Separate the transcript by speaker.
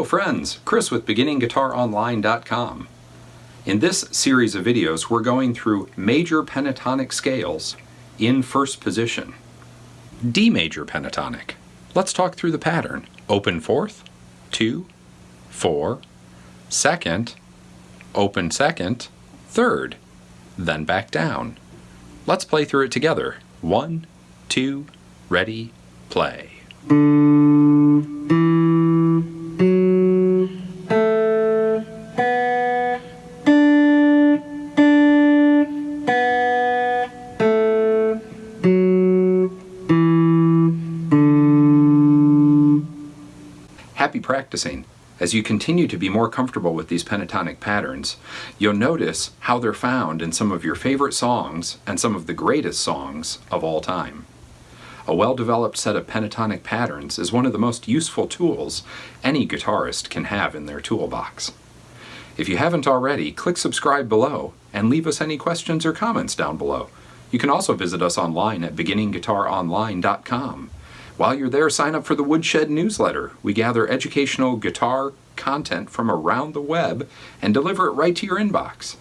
Speaker 1: Hello friends, Chris with BeginningGuitarOnline.com. In this series of videos we're going through major pentatonic scales in first position. D major pentatonic. Let's talk through the pattern. Open fourth, 2, 4, second, open second, third, then back down. Let's play through it together. 1, 2, ready, play. Happy practicing. As you continue to be more comfortable with these pentatonic patterns, you'll notice how they're found in some of your favorite songs and some of the greatest songs of all time. A well-developed set of pentatonic patterns is one of the most useful tools any guitarist can have in their toolbox. If you haven't already, click subscribe below and leave us any questions or comments down below. You can also visit us online at BeginningGuitarOnline.com. While you're there, sign up for the Woodshed newsletter. We gather educational guitar content from around the web and deliver it right to your inbox.